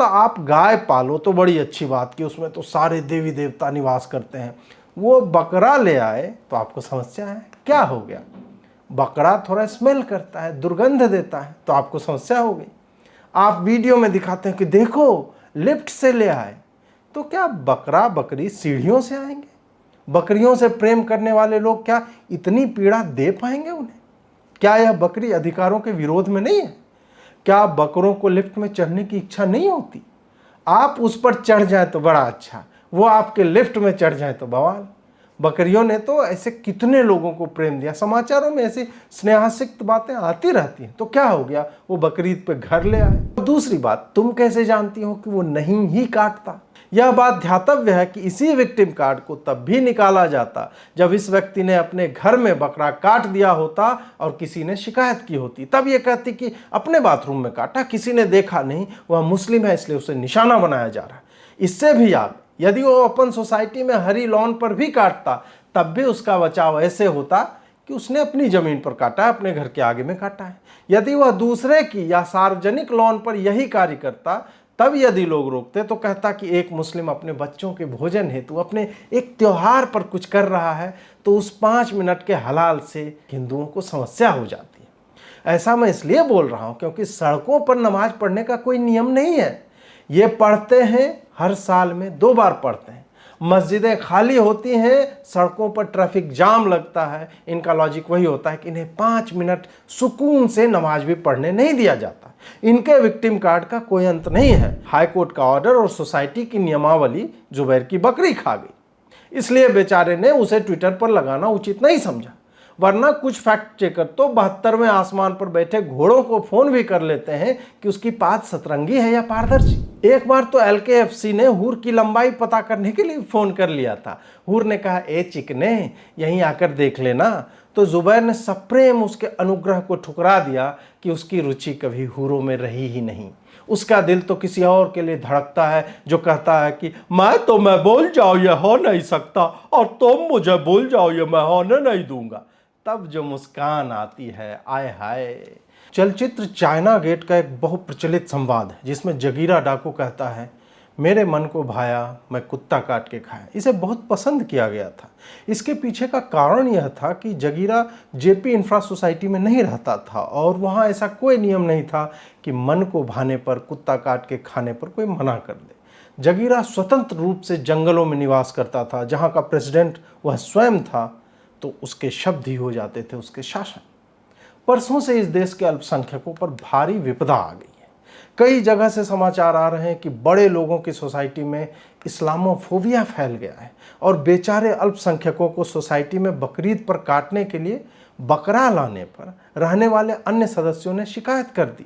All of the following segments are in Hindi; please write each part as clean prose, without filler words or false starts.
मतलब आप गाय पालो तो बड़ी अच्छी बात कि उसमें तो सारे देवी देवता निवास करते हैं, वो बकरा ले आए तो आपको समस्या है। क्या हो गया? बकरा थोड़ा स्मेल करता है, दुर्गंध देता है, तो आपको समस्या हो गई। आप वीडियो में दिखाते हैं कि देखो लिफ्ट से ले आए, तो क्या बकरा बकरी सीढ़ियों से आएंगे? बकरियों से प्रेम करने वाले लोग क्या इतनी पीड़ा दे पाएंगे उन्हें? क्या यह बकरी अधिकारों के विरोध में नहीं है? क्या बकरों को लिफ्ट में चढ़ने की इच्छा नहीं होती? आप उस पर चढ़ जाए तो बड़ा अच्छा, वो आपके लिफ्ट में चढ़ जाए तो बवाल। बकरियों ने तो ऐसे कितने लोगों को प्रेम दिया, समाचारों में ऐसी स्नेहासिक्त बातें आती रहती हैं। तो क्या हो गया, वो बकरीद पे घर ले आए। दूसरी बात, तुम कैसे जानती हो कि वो नहीं ही काटता? यह बात ध्यातव्य है कि इसी विक्टिम कार्ड को तब भी निकाला जाता जब इस व्यक्ति ने अपने घर में बकरा काट दिया होता और किसी ने शिकायत की होती। तब यह कहती कि अपने बाथरूम में काटा, किसी ने देखा नहीं, वह मुस्लिम है इसलिए उसे निशाना बनाया जा रहा है। इससे भी आगे, यदि वो ओपन सोसाइटी में हरी लॉन पर भी काटता तब भी उसका बचाव ऐसे होता कि उसने अपनी जमीन पर काटा है, अपने घर के आगे में काटा है। यदि वह दूसरे की या सार्वजनिक लॉन पर यही कार्य करता तब यदि लोग रोकते तो कहता कि एक मुस्लिम अपने बच्चों के भोजन हेतु अपने एक त्योहार पर कुछ कर रहा है, तो उस 5 मिनट के हलाल से हिंदुओं को समस्या हो जाती है। ऐसा मैं इसलिए बोल रहा हूं क्योंकि सड़कों पर नमाज पढ़ने का कोई नियम नहीं है। ये पढ़ते हैं, हर साल में 2 बार पढ़ते हैं। मस्जिदें खाली होती हैं, सड़कों पर ट्रैफिक जाम लगता है। इनका लॉजिक वही होता है कि इन्हें 5 मिनट सुकून से नमाज भी पढ़ने नहीं दिया जाता। इनके विक्टिम कार्ड का कोई अंत नहीं है। हाईकोर्ट का ऑर्डर और सोसाइटी की नियमावली जुबैर की बकरी खा गई, इसलिए बेचारे ने उसे ट्विटर पर लगाना उचित नहीं समझा। वरना कुछ फैक्ट चेकर तो 72वें आसमान पर बैठे घोड़ों को फोन भी कर लेते हैं कि उसकी पात सतरंगी है या पारदर्शी। एक बार तो LKFC ने हूर की लंबाई पता करने के लिए फोन कर लिया था। हूर ने कहा, ए चिकने यहीं आकर देख लेना। तो जुबैर ने सप्रेम उसके अनुग्रह को ठुकरा दिया कि उसकी रुचि कभी हूरों में रही ही नहीं। उसका दिल तो किसी और के लिए धड़कता है जो कहता है कि मैं बोल जाओ ये हो नहीं सकता और तुम मुझे बोल जाओ ये मैं होने नहीं दूंगा। तब जो मुस्कान आती है, आय हाय। चलचित्र चाइना गेट का एक बहुत प्रचलित संवाद है जिसमें जगीरा डाकू कहता है, मेरे मन को भाया मैं कुत्ता काट के खाया। इसे बहुत पसंद किया गया था। इसके पीछे का कारण यह था कि जगीरा JP इंफ्रा सोसाइटी में नहीं रहता था और वहाँ ऐसा कोई नियम नहीं था कि मन को भाने पर कुत्ता काट के खाने पर कोई मना कर दे। जगीरा स्वतंत्र रूप से जंगलों में निवास करता था, जहाँ का प्रेसिडेंट वह स्वयं था, तो उसके शब्द ही हो जाते थे उसके शासन। परसों से इस देश के अल्पसंख्यकों पर भारी विपदा आ गई है। कई जगह से समाचार आ रहे हैं कि बड़े लोगों की सोसाइटी में इस्लामोफोबिया फैल गया है और बेचारे अल्पसंख्यकों को सोसाइटी में बकरीद पर काटने के लिए बकरा लाने पर रहने वाले अन्य सदस्यों ने शिकायत कर दी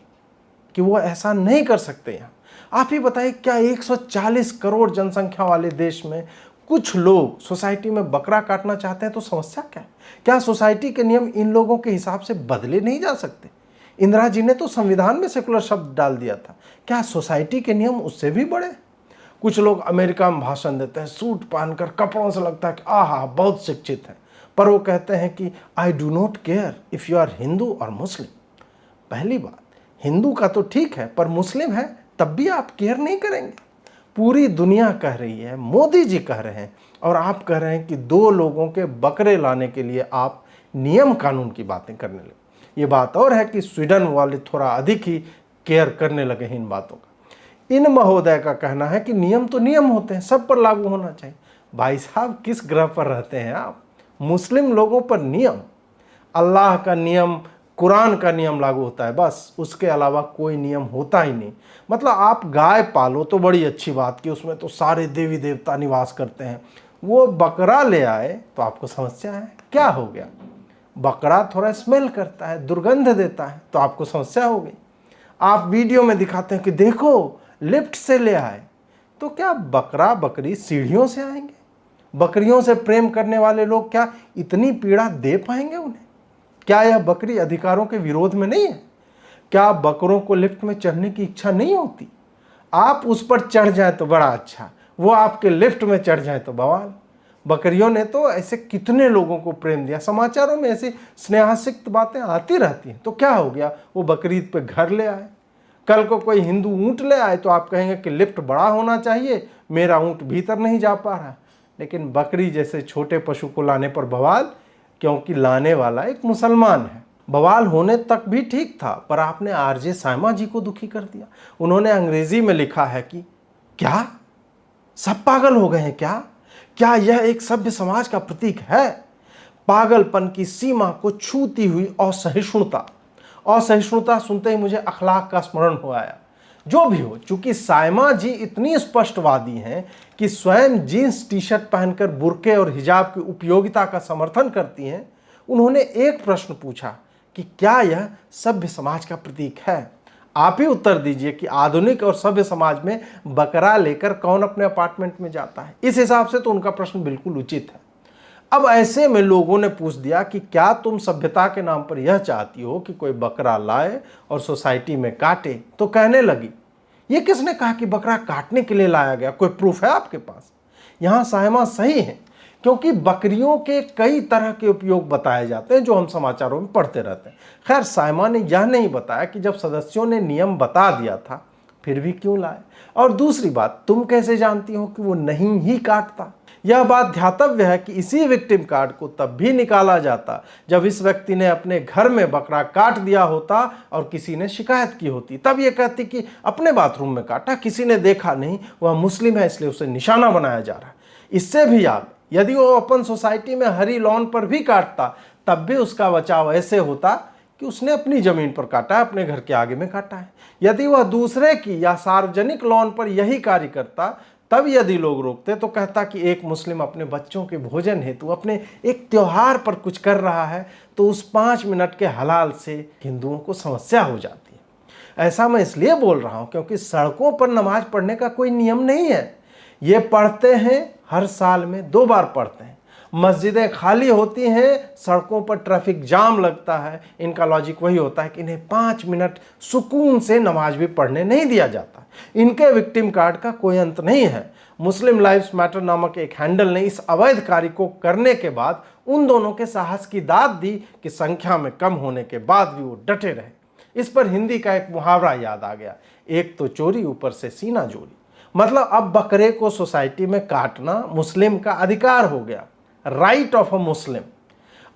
कि वो ऐसा नहीं कर सकते। यहाँ आप ही बताइए, क्या 140 करोड़ जनसंख्या वाले देश में कुछ लोग सोसाइटी में बकरा काटना चाहते हैं तो समस्या क्या है? क्या सोसाइटी के नियम इन लोगों के हिसाब से बदले नहीं जा सकते? इंदिरा जी ने तो संविधान में सेकुलर शब्द डाल दिया था। क्या सोसाइटी के नियम उससे भी बड़े? कुछ लोग अमेरिका में भाषण देते हैं, सूट पहनकर, कपड़ों से लगता है कि आहा बहुत शिक्षित हैं, पर वो कहते हैं कि I do not care if you are Hindu और मुस्लिम। पहली बात, हिंदू का तो ठीक है, पर मुस्लिम है तब भी आप केयर नहीं करेंगे। पूरी दुनिया कह रही है, मोदी जी कह रहे हैं, और आप कह रहे हैं कि 2 लोगों के बकरे लाने के लिए आप नियम कानून की बातें करने लगे। ये बात और है कि स्वीडन वाले थोड़ा अधिक ही केयर करने लगे हैं इन बातों का। इन महोदय का कहना है कि नियम तो नियम होते हैं, सब पर लागू होना चाहिए। भाई साहब, किस ग्रह पर रहते हैं आप? मुस्लिम लोगों पर नियम, अल्लाह का नियम, कुरान का नियम लागू होता है, बस। उसके अलावा कोई नियम होता ही नहीं। मतलब आप गाय पालो तो बड़ी अच्छी बात कि उसमें तो सारे देवी देवता निवास करते हैं, वो बकरा ले आए तो आपको समस्या है। क्या हो गया? बकरा थोड़ा स्मेल करता है, दुर्गंध देता है, तो आपको समस्या हो गई। आप वीडियो में दिखाते हैं कि देखो लिफ्ट से ले आए, तो क्या बकरा बकरी सीढ़ियों से आएंगे? बकरियों से प्रेम करने वाले लोग क्या इतनी पीड़ा दे पाएंगे उन्हें? क्या यह बकरी अधिकारों के विरोध में नहीं है? क्या बकरों को लिफ्ट में चढ़ने की इच्छा नहीं होती? आप उस पर चढ़ जाए तो बड़ा अच्छा, वो आपके लिफ्ट में चढ़ जाए तो बवाल। बकरियों ने तो ऐसे कितने लोगों को प्रेम दिया, समाचारों में ऐसी स्नेहासिक्त बातें आती रहती हैं। तो क्या हो गया, वो बकरीद पे घर ले आए। कल को कोई हिंदू ऊंट ले आए तो आप कहेंगे कि लिफ्ट बड़ा होना चाहिए, मेरा ऊंट भीतर नहीं जा पा रहा। लेकिन बकरी जैसे छोटे पशु को लाने पर बवाल, क्योंकि लाने वाला एक मुसलमान है। बवाल होने तक भी ठीक था, पर आपने आरजे सायमा जी को दुखी कर दिया। उन्होंने अंग्रेजी में लिखा है कि क्या सब पागल हो गए हैं क्या? क्या यह एक सभ्य समाज का प्रतीक है? पागलपन की सीमा को छूती हुई असहिष्णुता। असहिष्णुता सुनते ही मुझे अखलाक का स्मरण हो आया। जो भी हो, चूंकि सायमा जी इतनी स्पष्टवादी हैं कि स्वयं जीन्स टी शर्ट पहनकर बुर्के और हिजाब की उपयोगिता का समर्थन करती हैं, उन्होंने एक प्रश्न पूछा कि क्या यह सभ्य समाज का प्रतीक है? आप ही उत्तर दीजिए कि आधुनिक और सभ्य समाज में बकरा लेकर कौन अपने अपार्टमेंट में जाता है? इस हिसाब से तो उनका प्रश्न बिल्कुल उचित है। अब ऐसे में लोगों ने पूछ दिया कि क्या तुम सभ्यता के नाम पर यह चाहती हो कि कोई बकरा लाए और सोसाइटी में काटे? तो कहने लगी, ये किसने कहा कि बकरा काटने के लिए लाया गया? कोई प्रूफ है आपके पास? यहां सायमा सही है, क्योंकि बकरियों के कई तरह के उपयोग बताए जाते हैं जो हम समाचारों में पढ़ते रहते हैं। खैर, सायमा ने यह नहीं बताया कि जब सदस्यों ने नियम बता दिया था फिर भी क्यों लाए। और दूसरी बात, तुम कैसे जानती हो कि वो नहीं ही काटता? यह बात ध्यातव्य है कि इसी विक्टिम कार्ड को तब भी निकाला जाता जब इस व्यक्ति ने अपने घर में बकरा काट दिया होता और किसी ने शिकायत की होती। तब यह कहती कि अपने बाथरूम में काटा, किसी ने देखा नहीं, वह मुस्लिम है इसलिए उसे निशाना बनाया जा रहा है। इससे भी याद, यदि वो ओपन सोसाइटी में हरी लॉन पर भी काटता तब भी उसका बचाव ऐसे होता कि उसने अपनी जमीन पर काटा है, अपने घर के आगे में काटा है। यदि वह दूसरे की या सार्वजनिक लॉन पर यही कार्य करता, तब यदि लोग रोकते तो कहता कि एक मुस्लिम अपने बच्चों के भोजन हेतु अपने एक त्योहार पर कुछ कर रहा है, तो उस 5 मिनट के हलाल से हिंदुओं को समस्या हो जाती है। ऐसा मैं इसलिए बोल रहा हूं क्योंकि सड़कों पर नमाज पढ़ने का कोई नियम नहीं है। ये पढ़ते हैं, हर साल में 2 बार पढ़ते हैं। मस्जिदें खाली होती हैं, सड़कों पर ट्रैफिक जाम लगता है। इनका लॉजिक वही होता है कि इन्हें 5 मिनट सुकून से नमाज भी पढ़ने नहीं दिया जाता। इनके विक्टिम कार्ड का कोई अंत नहीं है। मुस्लिम लाइव्स मैटर नामक एक हैंडल ने इस अवैध कार्य को करने के बाद उन दोनों के साहस की दाद दी कि संख्या में कम होने के बाद भी वो डटे रहे। इस पर हिंदी का एक मुहावरा याद आ गया, एक तो चोरी ऊपर से सीना जोरी। मतलब अब बकरे को सोसाइटी में काटना मुस्लिम का अधिकार हो गया, राइट ऑफ अ मुस्लिम।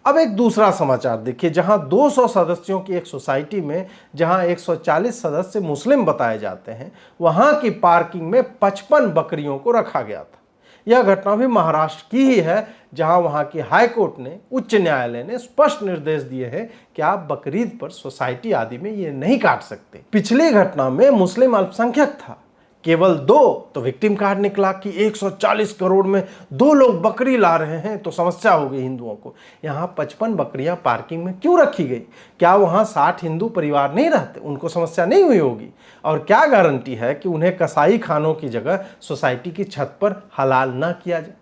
अब एक दूसरा समाचार देखिए, जहां 200 सदस्यों की एक सोसाइटी में जहां 140 सदस्य मुस्लिम बताए जाते हैं, वहां की पार्किंग में 55 बकरियों को रखा गया था। यह घटना भी महाराष्ट्र की ही है, जहां वहां की हाई कोर्ट ने, उच्च न्यायालय ने स्पष्ट निर्देश दिए हैं कि आप बकरीद पर सोसाइटी आदि में ये नहीं काट सकते। पिछली घटना में मुस्लिम अल्पसंख्यक था, केवल 2, तो विक्टिम कार्ड निकला कि 140 करोड़ में 2 लोग बकरी ला रहे हैं, तो समस्या हो गई हिंदुओं को। यहाँ 55 बकरियां पार्किंग में क्यों रखी गई? क्या वहाँ 60 हिंदू परिवार नहीं रहते? उनको समस्या नहीं हुई होगी? और क्या गारंटी है कि उन्हें कसाई खानों की जगह सोसाइटी की छत पर हलाल ना किया जाए?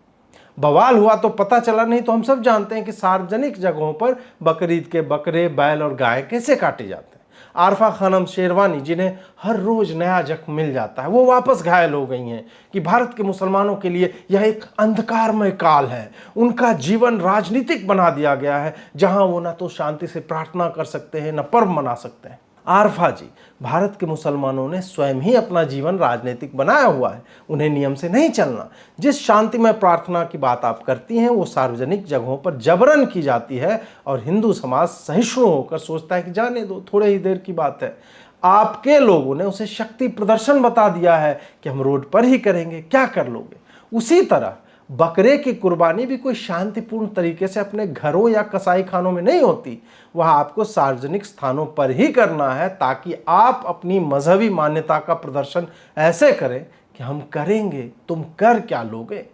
बवाल हुआ तो पता चला, नहीं तो हम सब जानते हैं कि सार्वजनिक जगहों पर बकरीद के बकरे, बैल और गाय कैसे काटे जाते हैं। आरफा खानम शेरवानी, जिन्हें हर रोज नया जख्म मिल जाता है, वो वापस घायल हो गई हैं कि भारत के मुसलमानों के लिए यह एक अंधकारमय काल है। उनका जीवन राजनीतिक बना दिया गया है, जहां वो ना तो शांति से प्रार्थना कर सकते हैं, न पर्व मना सकते हैं। आरफा जी, भारत के मुसलमानों ने स्वयं ही अपना जीवन राजनीतिक बनाया हुआ है। उन्हें नियम से नहीं चलना। जिस शांतिमय प्रार्थना की बात आप करती हैं, वो सार्वजनिक जगहों पर जबरन की जाती है और हिंदू समाज सहिष्णु होकर सोचता है कि जाने दो, थोड़े ही देर की बात है। आपके लोगों ने उसे शक्ति प्रदर्शन बता दिया है कि हम रोड पर ही करेंगे, क्या कर लोगे? उसी तरह बकरे की कुर्बानी भी कोई शांतिपूर्ण तरीके से अपने घरों या कसाई खानों में नहीं होती। वह आपको सार्वजनिक स्थानों पर ही करना है, ताकि आप अपनी मजहबी मान्यता का प्रदर्शन ऐसे करें कि हम करेंगे, तुम कर क्या लोगे।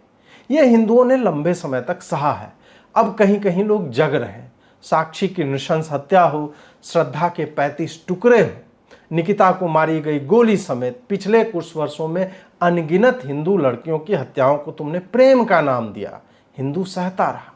यह हिंदुओं ने लंबे समय तक सहा है। अब कहीं कहीं लोग जग रहे हैं। साक्षी की नृशंस हत्या हो, श्रद्धा के 35 टुकड़े हो, निकिता को मारी गई गोली समेत पिछले कुछ वर्षों में अनगिनत हिंदू लड़कियों की हत्याओं को तुमने प्रेम का नाम दिया। हिंदू सहता रहा।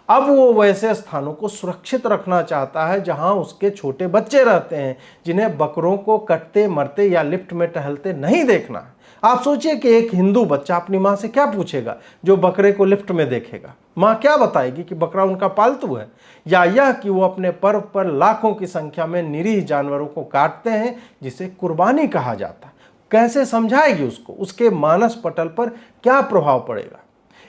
अब वो वैसे स्थानों को सुरक्षित रखना चाहता है जहां उसके छोटे बच्चे रहते हैं, जिन्हें बकरों को कटते मरते या लिफ्ट में टहलते नहीं देखना है। आप सोचिए कि एक हिंदू बच्चा अपनी माँ से क्या पूछेगा जो बकरे को लिफ्ट में देखेगा। माँ क्या बताएगी कि बकरा उनका पालतू है, या यह कि वो अपने पर्व पर लाखों की संख्या में निरीह जानवरों को काटते हैं जिसे कुर्बानी कहा जाता है। कैसे समझाएगी उसको, उसके मानस पटल पर क्या प्रभाव पड़ेगा।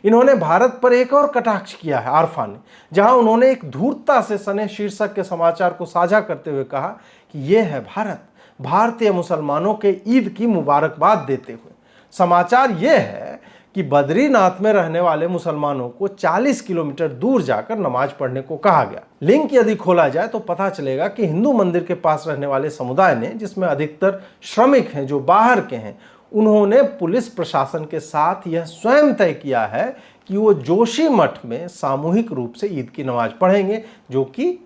इन्होंने भारत पर एक और कटाक्ष किया है आरफा ने, जहां उन्होंने एक धूर्तता से सने शीर्षक के समाचार को साझा करते हुए कहा कि यह है भारत, भारतीय मुसलमानों के ईद की मुबारकबाद देते हुए। समाचार यह है कि बद्रीनाथ में रहने वाले मुसलमानों को 40 किलोमीटर दूर जाकर नमाज पढ़ने को कहा गया। लिंक यदि खोला जाए तो पता चलेगा कि हिंदू मंदिर के पास रहने वाले समुदाय ने, जिसमें अधिकतर श्रमिक हैं जो बाहर के हैं, उन्होंने पुलिस प्रशासन के साथ यह स्वयं तय किया है कि वो जोशी मठ में सामूहिक रूप से ईद की नमाज पढ़ेंगे, जो कि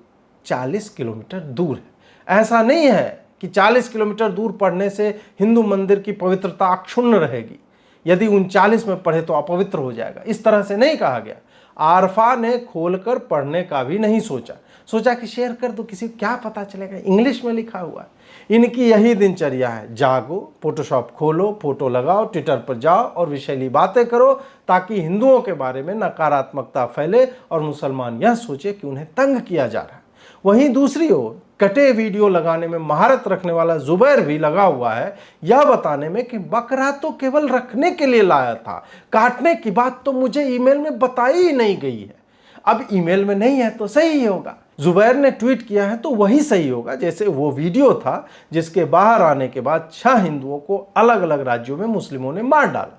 40 किलोमीटर दूर है। ऐसा नहीं है कि 40 किलोमीटर दूर पढ़ने से हिंदू मंदिर की पवित्रता अक्षुण्ण रहेगी, यदि 39 में पढ़े तो अपवित्र हो जाएगा, इस तरह से नहीं कहा गया। आरफा ने खोलकर पढ़ने का भी नहीं सोचा कि शेयर कर दो, किसी को क्या पता चलेगा, इंग्लिश में लिखा हुआ है। इनकी यही दिनचर्या है, जागो, फोटोशॉप खोलो, फोटो लगाओ, ट्विटर पर जाओ और विषैली बातें करो ताकि हिंदुओं के बारे में नकारात्मकता फैले और मुसलमान यह सोचे कि उन्हें तंग किया जा रहा है। वहीं दूसरी ओर कटे वीडियो लगाने में महारत रखने वाला जुबैर भी लगा हुआ है यह बताने में कि बकरा तो केवल रखने के लिए लाया था, काटने की बात तो मुझे ईमेल में बताई ही नहीं गई है। अब ईमेल में नहीं है तो सही ही होगा। जुबैर ने ट्वीट किया है तो वही सही होगा, जैसे वो वीडियो था जिसके बाहर आने के बाद 6 हिंदुओं को अलग अलग राज्यों में मुस्लिमों ने मार डाला।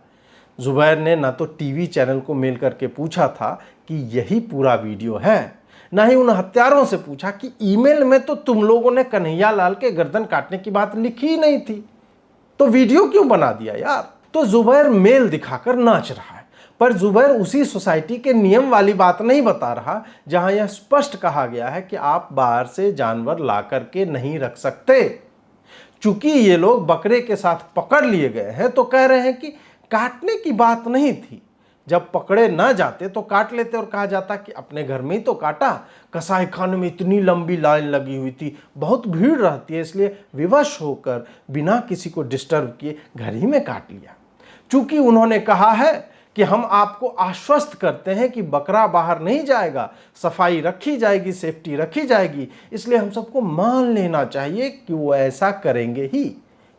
जुबैर ने न तो टीवी चैनल को मेल करके पूछा था कि यही पूरा वीडियो है, ना ही उन हत्यारों से पूछा कि ईमेल में तो तुम लोगों ने कन्हैया लाल के गर्दन काटने की बात लिखी ही नहीं थी, तो वीडियो क्यों बना दिया यार। तो जुबैर मेल दिखाकर नाच रहा है, पर जुबैर उसी सोसाइटी के नियम वाली बात नहीं बता रहा जहां यह स्पष्ट कहा गया है कि आप बाहर से जानवर ला करके नहीं रख सकते। चूंकि ये लोग बकरे के साथ पकड़ लिए गए हैं तो कह रहे हैं कि काटने की बात नहीं थी, जब पकड़े ना जाते तो काट लेते और कहा जाता कि अपने घर में ही तो काटा। कसाई खाने में इतनी लंबी लाइन लगी हुई थी, बहुत भीड़ रहती है, इसलिए विवश होकर बिना किसी को डिस्टर्ब किए घर ही में काट लिया। चूंकि उन्होंने कहा है कि हम आपको आश्वस्त करते हैं कि बकरा बाहर नहीं जाएगा, सफाई रखी जाएगी, सेफ्टी रखी जाएगी, इसलिए हम सबको मान लेना चाहिए कि वो ऐसा करेंगे ही।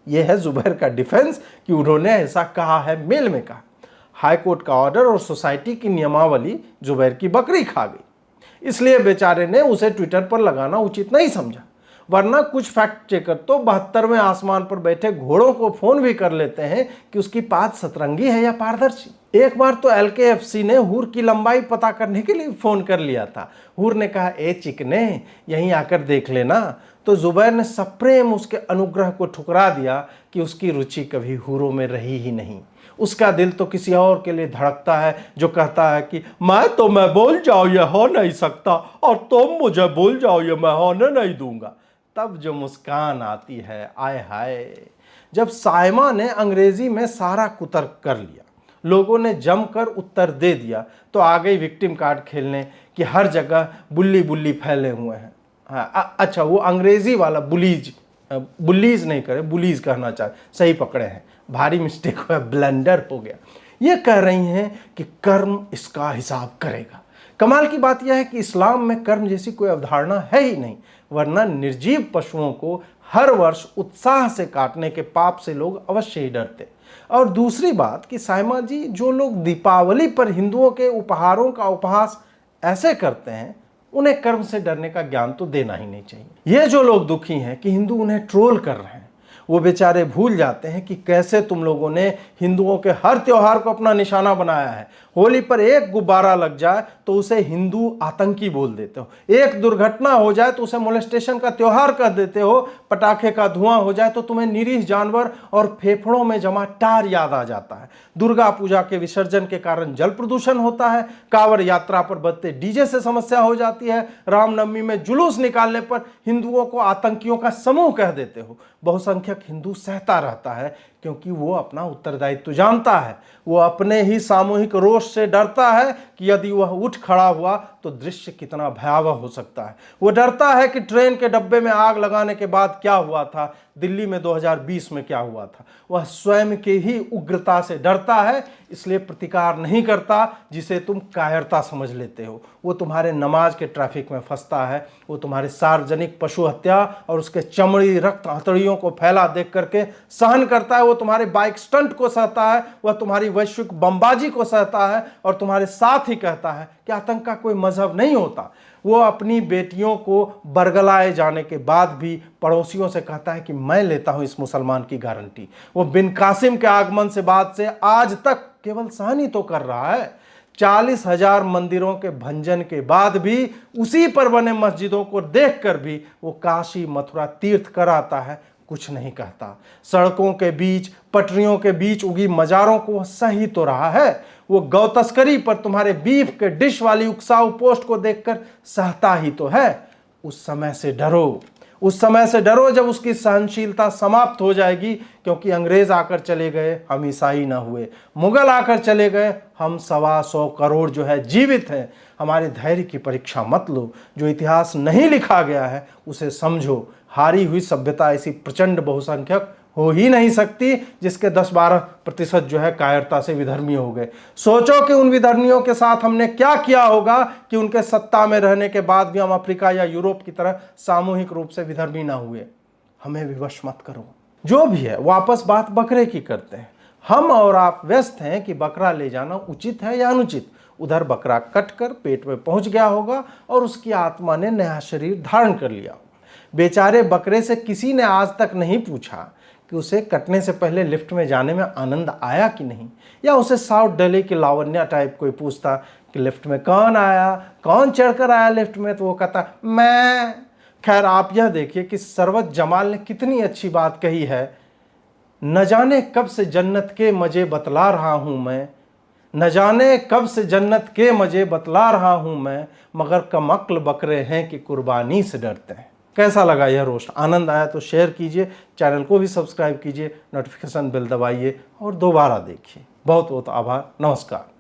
यह है जुबैर का डिफेंस कि उन्होंने ऐसा कहा है, मेल में कहा। हाईकोर्ट का ऑर्डर और सोसाइटी की नियमावली जुबैर की बकरी खा गई, इसलिए बेचारे ने उसे ट्विटर पर लगाना उचित नहीं समझा। वरना कुछ फैक्ट चेकर तो 72वें आसमान पर बैठे घोड़ों को फोन भी कर लेते हैं कि उसकी पात सतरंगी है या पारदर्शी। एक बार तो LKFC ने हूर की लंबाई पता करने के लिए फोन कर लिया था। हूर ने कहा, ए चिकने यहीं आकर देख लेना, तो जुबैर ने सप्रेम उसके अनुग्रह को ठुकरा दिया कि उसकी रुचि कभी हूरों में रही ही नहीं। उसका दिल तो किसी और के लिए धड़कता है जो कहता है कि मैं बोल जाओ ये हो नहीं सकता और तुम मुझे बोल जाओ ये मैं होने नहीं दूंगा। तब जो मुस्कान आती है, आय हाय। जब साइमा ने अंग्रेजी में सारा कुतर्क कर लिया, लोगों ने जमकर उत्तर दे दिया, तो आ गई विक्टिम कार्ड खेलने कि हर जगह बुल्ली बुल्ली फैले हुए हैं। हाँ, अच्छा वो अंग्रेजी वाला बुलीज नहीं करे, बुलीज कहना चाहे, सही पकड़े हैं, भारी मिस्टेक हुआ, ब्लंडर हो गया। ये कह रही हैं कि कर्म इसका हिसाब करेगा। कमाल की बात यह है कि इस्लाम में कर्म जैसी कोई अवधारणा है ही नहीं, वरना निर्जीव पशुओं को हर वर्ष उत्साह से काटने के पाप से लोग अवश्य ही डरते। और दूसरी बात कि साइमा जी, जो लोग दीपावली पर हिंदुओं के उपहारों का उपहास ऐसे करते हैं, उन्हें कर्म से डरने का ज्ञान तो देना ही नहीं चाहिए। ये जो लोग दुखी हैं कि हिंदू उन्हें ट्रोल कर रहे हैं, वो बेचारे भूल जाते हैं कि कैसे तुम लोगों ने हिंदुओं के हर त्योहार को अपना निशाना बनाया है। होली पर एक गुब्बारा लग जाए तो उसे हिंदू आतंकी बोल देते हो, एक दुर्घटना हो जाए तो उसे मोलेस्टेशन का त्योहार कह देते हो, पटाखे का धुआं हो जाए तो तुम्हें निरीह जानवर और फेफड़ों में जमा टार याद आ जाता है। दुर्गा पूजा के विसर्जन के कारण जल प्रदूषण होता है, कांवड़ यात्रा पर बजते डीजे से समस्या हो जाती है, रामनवमी में जुलूस निकालने पर हिंदुओं को आतंकियों का समूह कह देते हो। बहुसंख्यक हिंदू सहता रहता है क्योंकि वो अपना उत्तरदायित्व जानता है। वो अपने ही सामूहिक रोष से डरता है कि यदि वह उठ खड़ा हुआ तो दृश्य कितना भयावह हो सकता है। वो डरता है कि ट्रेन के डब्बे में आग लगाने के बाद क्या हुआ था, दिल्ली में 2020 में क्या हुआ था। वह स्वयं के ही उग्रता से डरता है, इसलिए प्रतिकार नहीं करता, जिसे तुम कायरता समझ लेते हो। वो तुम्हारे नमाज के ट्रैफिक में फंसता है, वो तुम्हारे सार्वजनिक पशु हत्या और उसके चमड़ी रक्त हथड़ियों को फैला देख करके सहन करता है, वो तुम्हारे बाइक स्टंट को सहता है, वह तुम्हारी वैश्विक बमबाजी को सहता है और तुम्हारे साथ ही कहता है कि आतंक का कोई मजहब नहीं होता। वो अपनी बेटियों को बरगलाए जाने के बाद भी पड़ोसियों से कहता है कि मैं लेता हूं इस मुसलमान की गारंटी। वो बिन कासिम के आगमन से बाद से आज तक केवल सहन ही तो कर रहा है। 40,000 मंदिरों के भंजन के बाद भी, उसी पर बने मस्जिदों को देखकर भी वो काशी मथुरा तीर्थ कराता है, कुछ नहीं कहता। सड़कों के बीच, पटरियों के बीच उगी मजारों को सही तो रहा है। वो गौ तस्करी पर तुम्हारे बीफ के डिश वाली उकसाऊ पोस्ट को देखकर सहता ही तो है। उस समय से डरो, उस समय से डरो जब उसकी सहनशीलता समाप्त हो जाएगी, क्योंकि अंग्रेज आकर चले गए, हम ईसाई ना हुए। मुगल आकर चले गए, हम 125 करोड़ जो है जीवित हैं। हमारे धैर्य की परीक्षा मत लो। जो इतिहास नहीं लिखा गया है उसे समझो। हारी हुई सभ्यता ऐसी प्रचंड बहुसंख्यक हो ही नहीं सकती जिसके 10-12% जो है कायरता से विधर्मी हो गए। सोचो कि उन विधर्मियों के साथ हमने क्या किया होगा कि उनके सत्ता में रहने के बाद भी हम अफ्रीका या यूरोप की तरह सामूहिक रूप से विधर्मी ना हुए। हमें विवश मत करो। जो भी है, वापस बात बकरे की करते हैं। हम और आप व्यस्त हैं कि बकरा ले जाना उचित है या अनुचित। उधर बकरा कटकर पेट में पहुंच गया होगा और उसकी आत्मा ने नया शरीर धारण कर लिया होगा। बेचारे बकरे से किसी ने आज तक नहीं पूछा कि उसे कटने से पहले लिफ्ट में जाने में आनंद आया कि नहीं, या उसे साउथ दिल्ली की लावण्या टाइप कोई पूछता कि लिफ्ट में कौन आया, कौन चढ़कर आया लिफ्ट में, तो वो कहता मैं। खैर, आप यह देखिए कि सरवत जमाल ने कितनी अच्छी बात कही है। न जाने कब से जन्नत के मजे बतला रहा हूं मैं, न जाने कब से जन्नत के मजे बतला रहा हूं मैं, मगर कमअक्ल बकरे हैं कि कुर्बानी से डरते हैं। कैसा लगा यह रोस्ट? आनंद आया तो शेयर कीजिए, चैनल को भी सब्सक्राइब कीजिए, नोटिफिकेशन बेल दबाइए और दोबारा देखिए। बहुत बहुत आभार। नमस्कार।